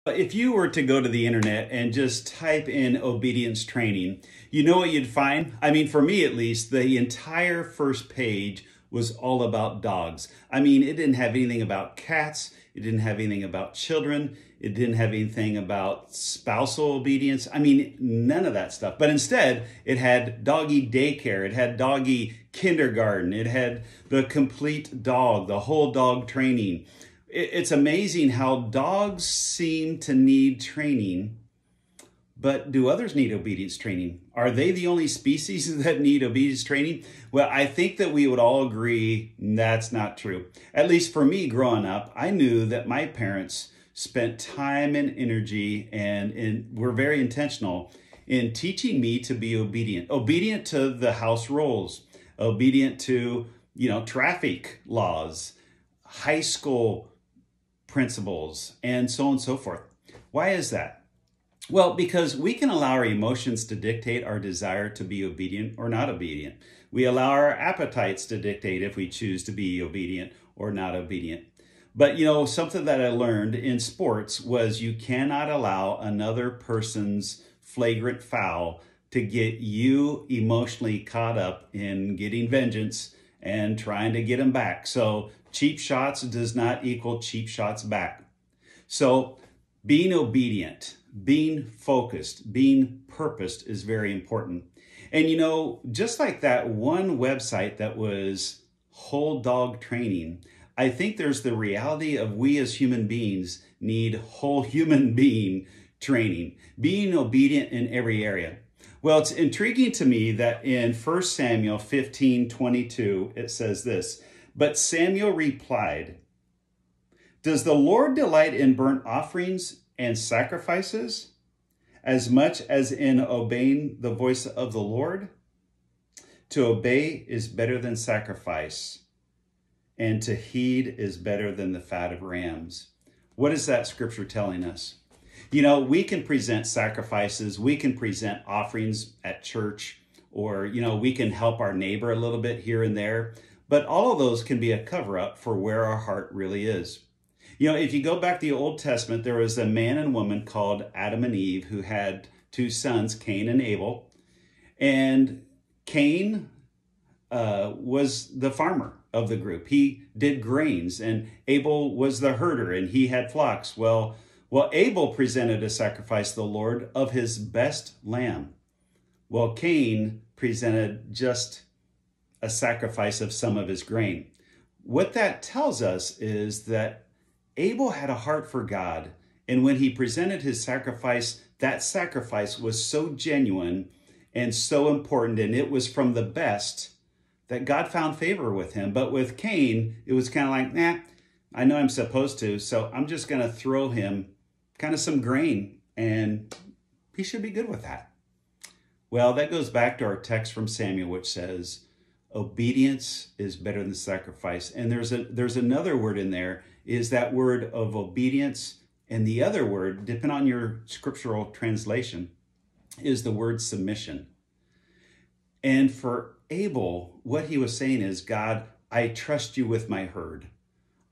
If you were to go to the internet and just type in obedience training, you know what you'd find? I mean, for me at least, the entire first page was all about dogs. I mean, it didn't have anything about cats. It didn't have anything about children. It didn't have anything about spousal obedience. I mean, none of that stuff. But instead, it had doggy daycare. It had doggy kindergarten. It had the complete dog, the whole dog training. It's amazing how dogs seem to need training, but do others need obedience training? Are they the only species that need obedience training? Well, I think that we would all agree that's not true. At least for me growing up, I knew that my parents spent time and energy and were very intentional in teaching me to be obedient to the house rules, obedient to, traffic laws, high school principles, and so on and so forth. Why is that? Well, because we can allow our emotions to dictate our desire to be obedient or not obedient. We allow our appetites to dictate if we choose to be obedient or not obedient. But something that I learned in sports was you cannot allow another person's flagrant foul to get you emotionally caught up in getting vengeance and trying to get them back. So cheap shots does not equal cheap shots back. So being obedient, being focused, being purposed is very important. And just like that one website that was whole dog training, I think there's the reality of we as human beings need whole human being training, being obedient in every area. Well, it's intriguing to me that in 1 Samuel 15:22, it says this, "But Samuel replied, 'Does the Lord delight in burnt offerings and sacrifices as much as in obeying the voice of the Lord? To obey is better than sacrifice, and to heed is better than the fat of rams.'" What is that scripture telling us? We can present sacrifices, we can present offerings at church, or, we can help our neighbor a little bit here and there. But all of those can be a cover-up for where our heart really is. If you go back to the Old Testament, there was a man and woman called Adam and Eve who had two sons, Cain and Abel. And Cain was the farmer of the group. He did grains, and Abel was the herder, and he had flocks. Well, Abel presented a sacrifice to the Lord of his best lamb. Well, Cain presented just a sacrifice of some of his grain. What that tells us is that Abel had a heart for God, and when he presented his sacrifice, that sacrifice was so genuine and so important, and it was from the best that God found favor with him. But with Cain, it was kind of like, nah, I know I'm supposed to, so I'm just going to throw him kind of some grain, and he should be good with that. Well, that goes back to our text from Samuel, which says, obedience is better than sacrifice. And there's another word in there, is that word of obedience. And the other word, depending on your scriptural translation, is the word submission. And for Abel, what he was saying is, God, I trust you with my herd.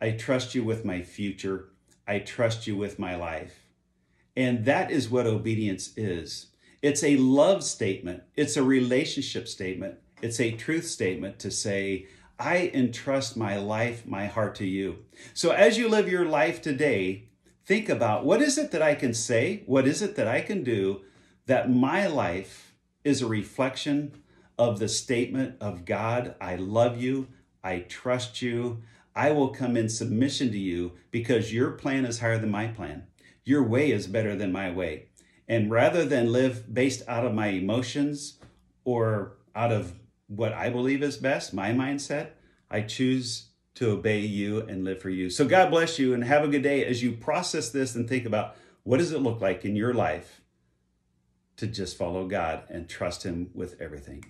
I trust you with my future. I trust you with my life. And that is what obedience is. It's a love statement. It's a relationship statement. It's a truth statement to say, I entrust my life, my heart to you. So as you live your life today, think about, what is it that I can say? What is it that I can do that my life is a reflection of the statement of God, I love you, I trust you, I will come in submission to you because your plan is higher than my plan. Your way is better than my way. And rather than live based out of my emotions or out of what I believe is best, my mindset, I choose to obey you and live for you. So God bless you and have a good day as you process this and think about, what does it look like in your life to just follow God and trust him with everything?